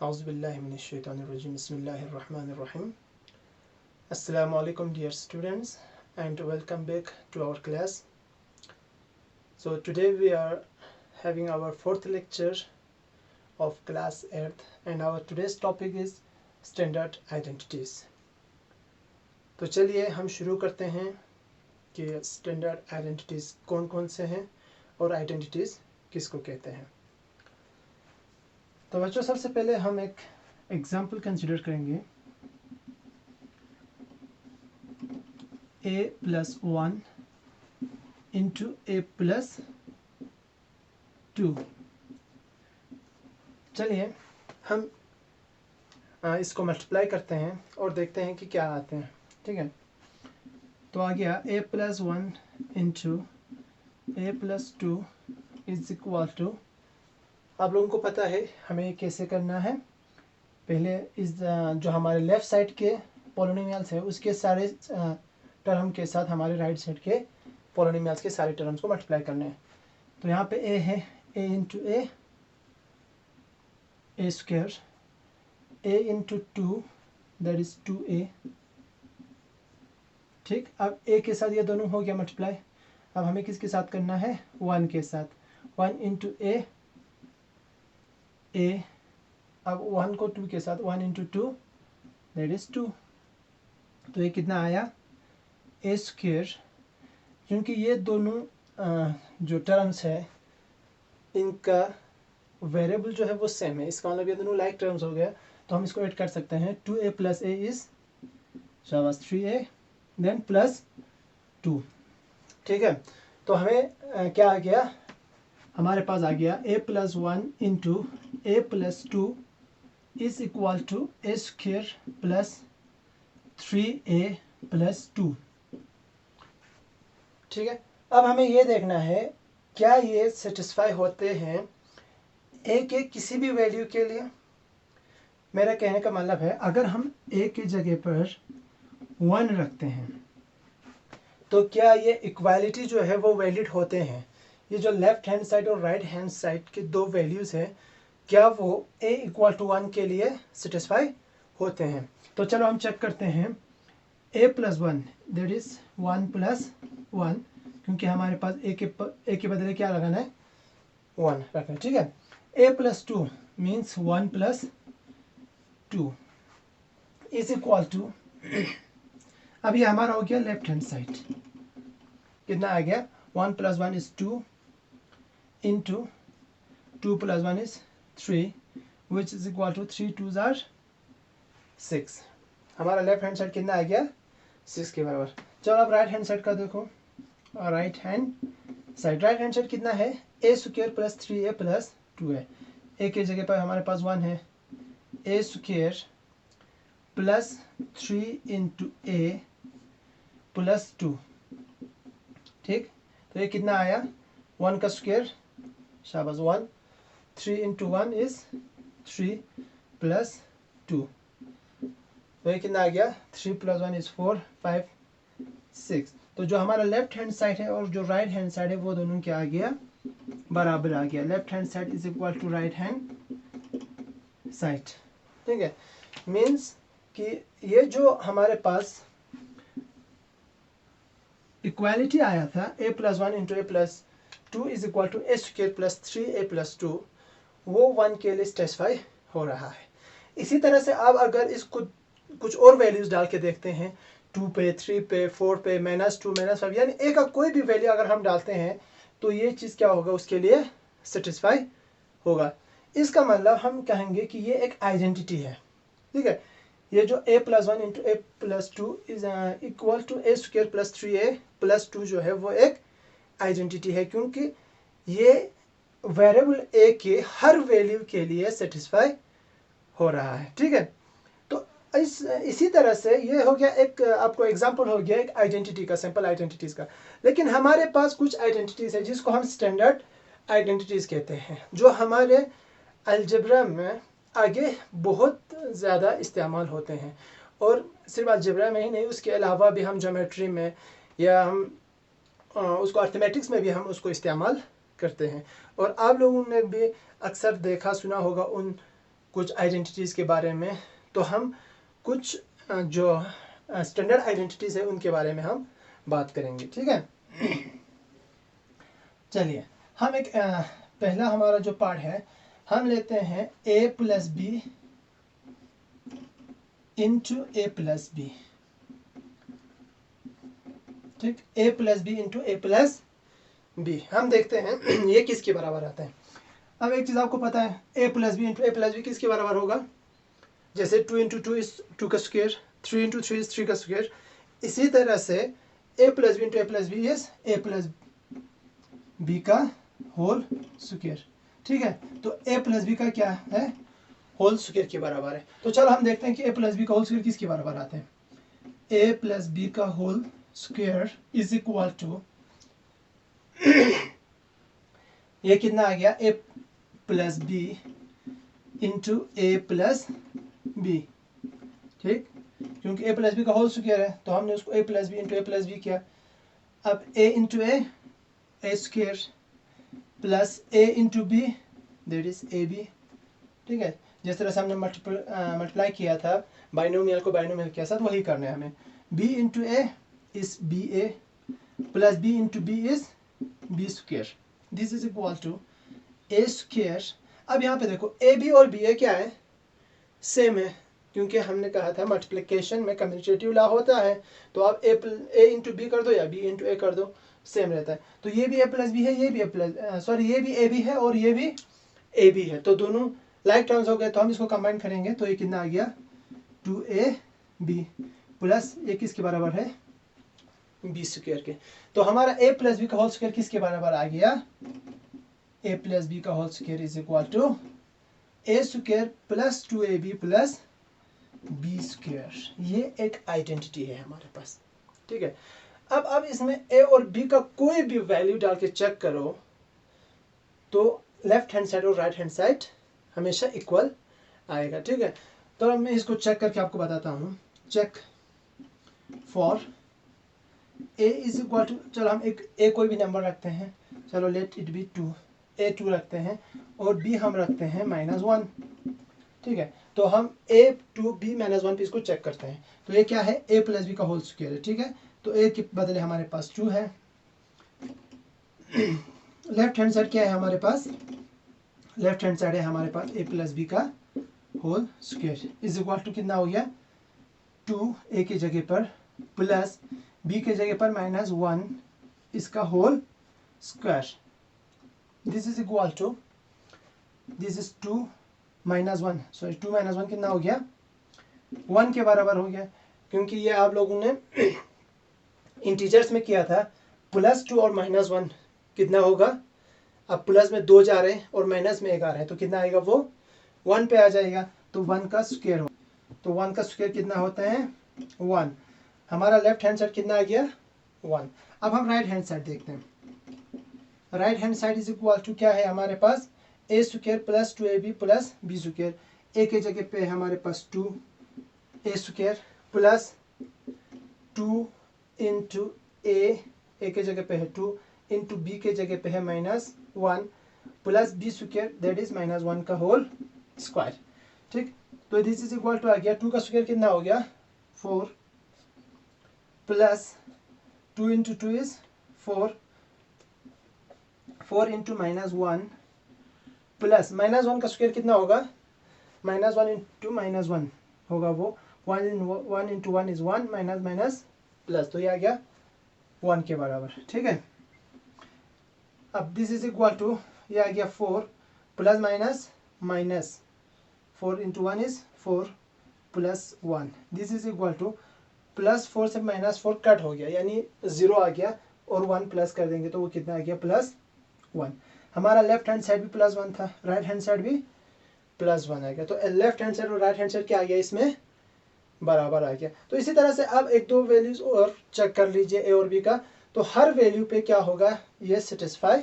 Auzubillahiminash-shaytanir-rajim. Bismillahir-rahmanir-rahim. Assalamu alaikum, dear students, and welcome back to our class. So today we are having our fourth lecture of class 8th, and our today's topic is standard identities. तो चलिए हम शुरू करते हैं कि standard identities कौन कौन से हैं और आइडेंटिटीज़ किसको कहते हैं। तो बच्चों, सबसे पहले हम एक एग्जाम्पल कंसिडर करेंगे। a+1 into a+2। चलिए हम इसको मल्टीप्लाई करते हैं और देखते हैं कि क्या आते हैं। ठीक है, तो आ गया a+1 into a+2 is equal to, आप लोगों को पता है हमें कैसे करना है। पहले इस जो हमारे लेफ़्ट साइड के पॉलिनोमियल्स है उसके सारे टर्म के साथ हमारे राइट साइड के पॉलिनोमियल्स के सारे टर्म्स को मल्टीप्लाई करने हैं। तो यहाँ पे a है, a into a square, a into 2 that is 2a। ठीक, अब a के साथ ये दोनों हो गया मल्टीप्लाई। अब हमें किसके साथ करना है? 1 के साथ। 1 इंटू a, अब 1 को 2 के साथ, 1 इंटू 2 दैट इज 2। तो ये कितना आया? a square. क्योंकि ये दोनों जो टर्म्स है इनका वेरिएबल जो है वो सेम है, इसका मतलब ये दोनों लाइक टर्म्स हो गया, तो हम इसको ऐड कर सकते हैं। 2a प्लस a इज शाबाश 3a देन प्लस 2। ठीक है, तो हमें क्या आ गया? हमारे पास आ गया a+1 into a+2 is equal to a square plus 3a plus 2। ठीक है, अब हमें ये देखना है क्या ये सेटिस्फाई होते हैं a के किसी भी वैल्यू के लिए। मेरा कहने का मतलब है अगर हम a के जगह पर 1 रखते हैं तो क्या ये इक्वालिटी जो है वो वैलिड होते हैं? ये जो लेफ्ट हैंड साइड और राइट हैंड साइड के दो वैल्यूज़ हैं, क्या वो a = 1 के लिए सेटिस्फाई होते हैं? तो चलो हम चेक करते हैं। a+1 दैट इज 1 + 1, क्योंकि हमारे पास a के बदले क्या लगाना है? 1 रखना है। ठीक है, a+2 means 1 + 2 is equal to, अब ये हमारा हो गया लेफ्ट हैंड साइड। कितना आ गया? 1 + 1 is 2 into 2 + 1 is 3 which is equal to 3 2s are 6। हमारा लेफ्ट हैंड साइड कितना आ गया? 6 के बराबर। चलो अब राइट हैंड साइड का देखो। राइट हैंड साइड कितना है? a square plus 3a plus 2 है। a के जगह पर हमारे पास 1 है, a square plus 3 into a plus 2। ठीक, तो ये कितना आया? 1 का स्क्वायर शाबाश 1, 3 इंटू 1 इज 3 प्लस 2। तो ये कितना आ गया? 3 + 1 इज 4 5 6। तो जो हमारा लेफ्ट हैंड साइड है और जो राइट हैंड साइड है वो दोनों क्या आ गया? बराबर आ गया। Left hand side is equal to right hand side. ठीक है, मीन्स कि ये जो हमारे पास इक्वालिटी आया था a+1 into a+2 is equal to a square plus 3a plus 2, वो 1 के लिए सेटिस्फाई हो रहा है। इसी तरह से आप अगर इसको कुछ और वैल्यूज डाल के देखते हैं, 2 पे, 3 पे, 4 पे, -2 -5, यानी a का कोई भी वैल्यू अगर हम डालते हैं तो ये चीज़ क्या होगा? उसके लिए सेटिस्फाई होगा। इसका मतलब हम कहेंगे कि ये एक आइडेंटिटी है। ठीक है, ये जो a+1 into a+2 is equal to a square plus 3a plus 2 जो है वो एक आइडेंटिटी है, क्योंकि ये वेरिएबल a के हर वैल्यू के लिए सेटिस्फाई हो रहा है। ठीक है, तो इसी तरह से ये हो गया एक आपको एग्जांपल हो गया एक आइडेंटिटी का, सिंपल आइडेंटिटीज का। लेकिन हमारे पास कुछ आइडेंटिटीज है जिसको हम स्टैंडर्ड आइडेंटिटीज कहते हैं, जो हमारे अलजेब्रा में आगे बहुत ज़्यादा इस्तेमाल होते हैं। और सिर्फ अलजेब्रा में ही नहीं, उसके अलावा भी हम ज्योमेट्री में या हम उसको अर्थमेटिक्स में भी हम उसको इस्तेमाल करते हैं। और आप लोगों ने भी अक्सर देखा सुना होगा उन कुछ आइडेंटिटीज़ के बारे में, तो हम कुछ जो स्टैंडर्ड आइडेंटिटीज़ है उनके बारे में हम बात करेंगे। ठीक है, चलिए हम एक पहला हमारा जो पार्ट है हम लेते हैं a plus B into A plus b. ठीक, a plus B into A plus b. हम देखते हैं ये किसके बराबर आता है। अब एक चीज़ आपको पता है, a plus B into A plus b किसके बराबर होगा? जैसे 2 इंटू 2 इज 2 का स्क्वायर, 3 इंटू 3 इज 3 का स्क्वायर। इसी तरह से a plus B into A plus B is a plus b का होल स्क्वायर। ठीक है, तो a प्लस बी का क्या है? होल स्क्वायर के बराबर है। तो चलो हम देखते हैं कि a प्लस बी का होल स्क्वायर किसके बराबर आते हैं। a प्लस बी का whole square is equal to, ये कितना आ गया? a plus B into A plus b. ठीक, क्योंकि a प्लस बी का होल स्क्वायर है तो हमने उसको a plus B into A plus b किया। अब a into a square plus a into b that is A b. ठीक है, जिस तरह से हमने मल्टीप्लाई किया था बाइनोमियल को बाइनोमियल के साथ, वही करना है हमें। b into a is b a plus b into B is b square. This is equal to A square. अब यहाँ पे देखो ए बी और बी ए क्या है? सेम है, क्योंकि हमने कहा था मल्टीप्लिकेशन में कम्यूटेटिव लॉ होता है। तो आप ए इंटू बी कर दो या बी इंटू ए कर दो, सेम रहता है। तो ये भी ए प्लस बी है, ये भी ये भी ए बी है और ये भी ए बी है, तो दोनों लाइक टर्म्स हो गए। तो हम इसको कंबाइन करेंगे तो ये कितना आ गया? 2ab प्लस ये किसके बराबर है? बी स्क्वायर के। तो हमारा a प्लस बी का होल स्क्वायर किसके बराबर आ गया? a प्लस बी का whole square is equal to A square plus 2ab plus B square. ये एक आइडेंटिटी है हमारे पास। ठीक है, अब इसमें a और b का कोई भी वैल्यू डाल के चेक करो तो लेफ्ट हैंड साइड और राइट हैंड साइड हमेशा इक्वल आएगा। ठीक है, तो अब मैं इसको चेक करके आपको बताता हूँ। Check for a is equal to, चलो हम एक a कोई भी नंबर रखते हैं, चलो लेट इट बी 2, a 2 रखते हैं और b हम रखते हैं -1। ठीक है, तो हम a 2 b -1 पे इसको चेक करते हैं। तो ये क्या है? a प्लस बी का होल स्क्वायर है। ठीक है, तो a के बदले हमारे पास 2 है। लेफ्ट हैंड साइड क्या है हमारे पास? लेफ्ट हैंड साइड है हमारे पास a प्लस बी का whole square is equal to कितना हो गया? 2 a की जगह पर प्लस b के जगह पर -1 इसका whole square. This is equal to, this is 2 -1, sorry 2 -1 कितना हो गया? 1 के बराबर हो गया, क्योंकि ये आप लोगों ने इंटीजर्स में किया था। +2 और -1 कितना होगा? अब प्लस में 2 जा रहे हैं और माइनस में 1 आ रहे हैं, तो कितना आएगा? वो 1 पे आ जाएगा। तो 1 का स्क्वायर हो, तो 1 का स्क्वायर कितना होता है? 1। हमारा लेफ्ट हैंड साइड कितना आ गया? 1। अब हम राइट हैंड साइड देखते हैं। Right hand side is equal to क्या है हमारे पास? A square plus 2ab plus B square. A के जगह पे हमारे पास 2 A square plus 2 into A के जगह पे है 2 इंटू बी के जगह पे है -1 plus B square that is -1 का होल स्क्वायर। ठीक, तो दिस इज इक्वल टू आ गया 2 का स्क्वायर कितना हो गया? 4 plus 2 into 2 is 4, 4 into -1 plus -1 का स्क्वायर कितना होगा? -1 इंटू -1 होगा वो 1 into 1 is 1 minus minus plus, तो ये आ गया 1 के बराबर। ठीक है, अब दिस इज इक्वल टू ये आ गया 4 plus minus minus 4 into 1 is 4 plus 1। This is equal to +4 से -4 कट हो गया, यानी 0 आ गया और 1 प्लस कर देंगे तो वो कितना आ गया? +1। हमारा लेफ्ट हैंड साइड भी +1 था, राइट हैंड साइड भी +1 आ गया। तो लेफ्ट हैंड साइड और राइट हैंड साइड क्या आ गया? इसमें बराबर आ गया। तो इसी तरह से अब 1-2 वैल्यूज और चेक कर लीजिए ए और बी का, तो हर वैल्यू पे क्या होगा? ये सेटिस्फाई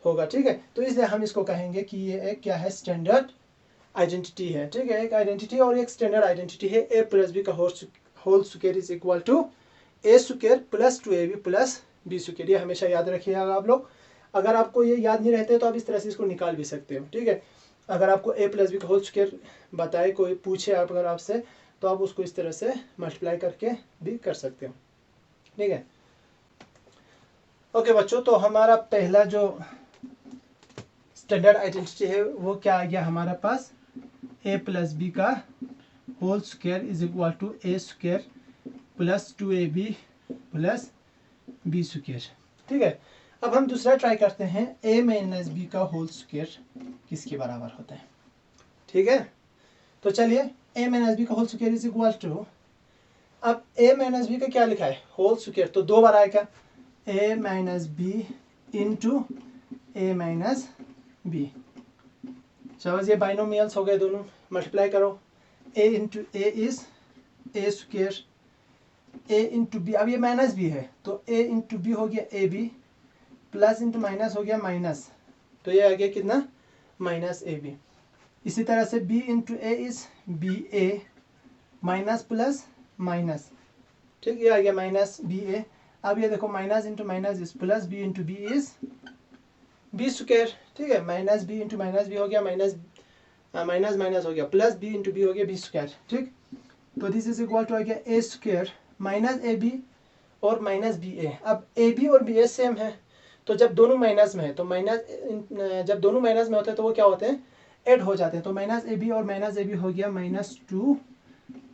होगा। ठीक है, तो इसलिए हम इसको कहेंगे कि ये एक क्या है? स्टैंडर्ड आइडेंटिटी है। ठीक है, एक आइडेंटिटी और एक स्टैंडर्ड आइडेंटिटी है। ए प्लस बी का whole square is equal to A square plus 2ab plus B square. ये हमेशा याद रखिएगा आप लोग। अगर आपको ये याद नहीं रहते तो आप इस तरह से इसको निकाल भी सकते हो। ठीक है, अगर आपको a प्लस बी का होल स्क्वायर बताए, कोई पूछे आप अगर आपसे, तो आप उसको इस तरह से मल्टीप्लाई करके भी कर सकते हो। ठीक है, ओके बच्चों, तो हमारा पहला जो स्टैंडर्ड आइडेंटिटी है वो क्या आ गया हमारे पास, a प्लस बी का whole square is equal to A square plus 2ab plus B square. ठीक है, अब हम दूसरा ट्राई करते हैं, a माइनस बी का होल स्क्वायर किसके बराबर होता है। ठीक है, तो चलिए a माइनस बी का whole square is equal to, अब a माइनस बी का क्या लिखा है, होल स्क्वायर, तो दो बार आएगा a minus B into A minus b. चलो ये बाइनोमियल्स हो गए दोनों, मल्टीप्लाई करो, a into a is a square, a into b, अब ये माइनस बी है तो a इंटू बी हो गया a b, plus into minus हो गया माइनस, तो ये आ गया कितना, माइनस ए बी। इसी तरह से b into a is b a, minus plus minus, ठीक, ये आ गया माइनस बी ए। अब ये देखो minus into minus is plus, B into B is b square. ठीक है, minus B into minus b हो गया माइनस माइनस माइनस हो गया प्लस, बी इंटू बी हो गया बी स्क्वायर। ठीक, तो दिस इज इक्वल टू आ गया a square minus a b और माइनस बी ए। अब ए बी और बी ए सेम है, तो जब दोनों माइनस में है तो माइनस, जब दोनों माइनस में होते हैं तो वो क्या होते हैं, ऐड हो जाते हैं। तो माइनस ए बी और माइनस ए बी हो गया माइनस 2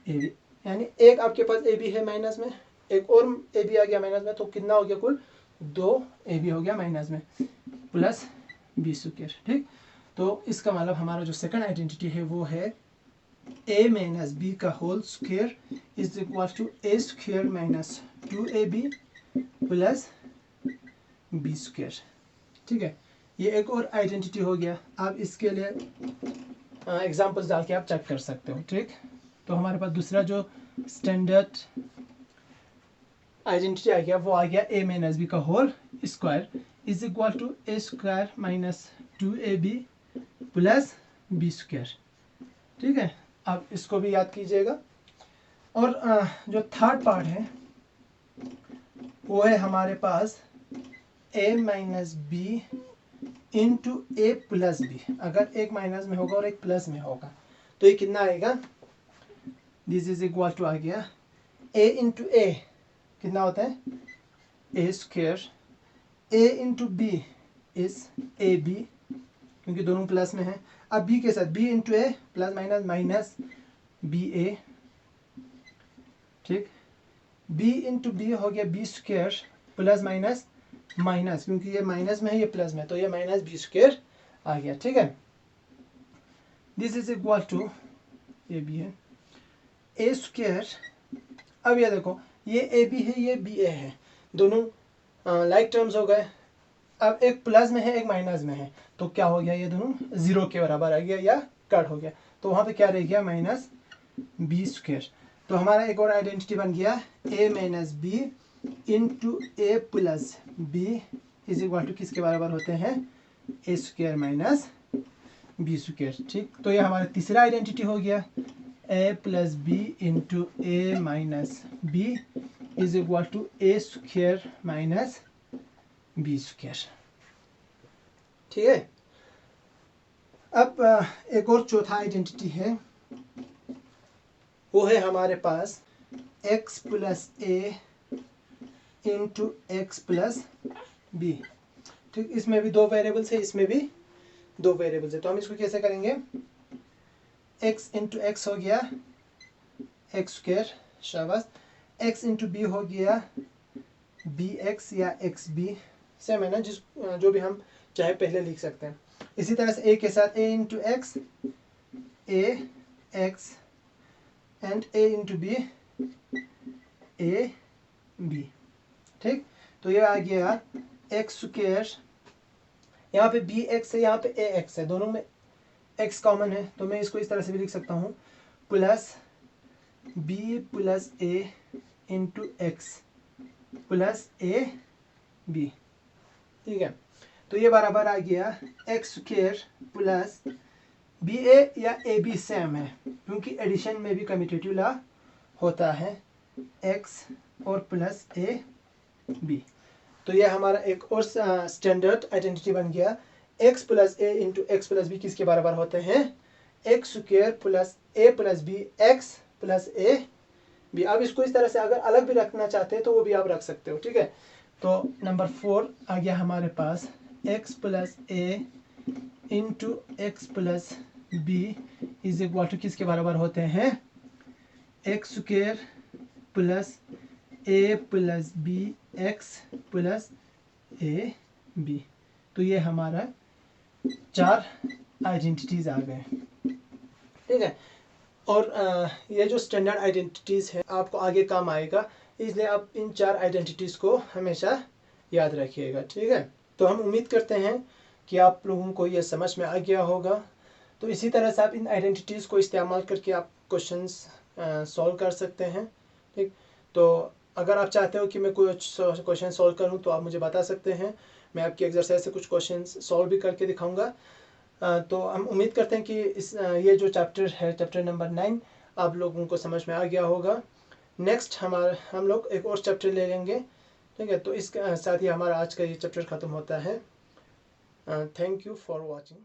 ए बी, यानी एक आपके पास ए बी है माइनस में, एक और ए बी आ गया माइनस में, तो कितना हो गया, कुल 2 ए बी हो गया माइनस में प्लस बी स्क्वायर। ठीक, तो इसका मतलब हमारा जो सेकंड आइडेंटिटी है वो है a माइनस बी का whole square is equal to A square minus 2ab plus B square. ठीक है, ये एक और आइडेंटिटी हो गया। आप इसके लिए एग्जांपल्स डाल के आप चेक कर सकते हो। ठीक, तो हमारे पास दूसरा जो स्टैंडर्ड आइडेंटिटी आ गया वो आ गया a माइनस बी का whole square is equal to A square minus 2ab plus B square. ठीक है, आप इसको भी याद कीजिएगा। और जो थर्ड पार्ट है वो है हमारे पास a minus B into A plus b. अगर एक माइनस में होगा और एक प्लस में होगा तो ये कितना आएगा, दिस इज इक्वल टू आ गया a इंटू ए, कितना होता है A square, a into B is A B, क्योंकि दोनों प्लस में है। अब b के साथ b into A plus minus minus b a. ठीक, b इंटू बी हो गया b square plus minus minus, क्योंकि ये माइनस में है ये प्लस में, तो ये माइनस बी स्क्वायर आ गया। ठीक है, दिस इज इक्वल टू, ये भी है ए स्क्वायर। अब ये देखो ये ए बी है ये बी ए है, दोनों लाइक टर्म्स हो गए। अब एक प्लस में है एक माइनस में है, तो क्या हो गया, ये दोनों जीरो के बराबर आ गया या कट हो गया, तो वहाँ पे क्या रह गया, माइनस बी स्क्वायर। तो हमारा एक और आइडेंटिटी बन गया A minus B into A plus B is equal to किसके बराबर होते हैं, A square minus B square. ठीक, तो ये हमारा तीसरा आइडेंटिटी हो गया A plus B into A minus B is equal to A square minus B square. ठीक है, अब एक और चौथा आइडेंटिटी है, वो है हमारे पास x प्लस ए इंटू एक्स प्लस बी। ठीक, इसमें भी दो वेरिएबल्स है, इसमें भी दो वेरिएबल्स है, तो हम इसको कैसे करेंगे, x इंटू एक्स हो गया एक्स स्क्वायर, शाबाश, x इंटू बी हो गया बी एक्स या एक्स बी, सेम है ना, जो भी हम चाहे पहले लिख सकते हैं। इसी तरह से a के साथ a into x a x and a into b a b. ठीक, तो ये आ गया एक्स स्क्वायर, यहाँ पे बी एक्स है यहाँ पे ए एक्स है, दोनों में x कॉमन है, तो मैं इसको इस तरह से भी लिख सकता हूँ प्लस बी प्लस ए इंटू एक्स प्लस ए बी। ठीक है, तो ये बराबर आ गया x square plus b a या ए बी सेम है, क्योंकि एडिशन में भी कम्यूटेटिव लॉ होता है, एक्स और प्लस ए बी। तो ये हमारा एक और स्टैंडर्ड आइडेंटिटी बन गया एक्स प्लस ए इंटू एक्स प्लस बी किसके बराबर होते हैं, एक्स स्क्वायर प्लस ए प्लस बी एक्स प्लस ए बी। अब इसको इस तरह से अगर अलग भी रखना चाहते हैं तो वो भी आप रख सकते हो, ठीक है। तो नंबर 4 आ गया हमारे पास, X plus A into x plus B is equal to किसके बराबर होते हैं, एक्स स्क्वायर प्लस ए प्लस बी एक्स प्लस ए बी। तो ये हमारा 4 आइडेंटिटीज आ गए, ठीक है। और ये जो स्टैंडर्ड आइडेंटिटीज़ है आपको आगे काम आएगा, इसलिए आप इन 4 आइडेंटिटीज़ को हमेशा याद रखिएगा, ठीक है। तो हम उम्मीद करते हैं कि आप लोगों को ये समझ में आ गया होगा। तो इसी तरह से आप इन आइडेंटिटीज़ को इस्तेमाल करके आप क्वेश्चंस सॉल्व कर सकते हैं, ठीक। तो अगर आप चाहते हो कि मैं कुछ क्वेश्चन सॉल्व करूं तो आप मुझे बता सकते हैं, मैं आपकी एक्सरसाइज से कुछ क्वेश्चन सॉल्व भी करके दिखाऊंगा। तो हम उम्मीद करते हैं कि ये जो चैप्टर है, चैप्टर नंबर 9 आप लोगों को समझ में आ गया होगा। नेक्स्ट हम लोग एक और चैप्टर ले लेंगे, ठीक है। तो इस साथ ही हमारा आज का ये चैप्टर ख़त्म होता है। Thank you for watching.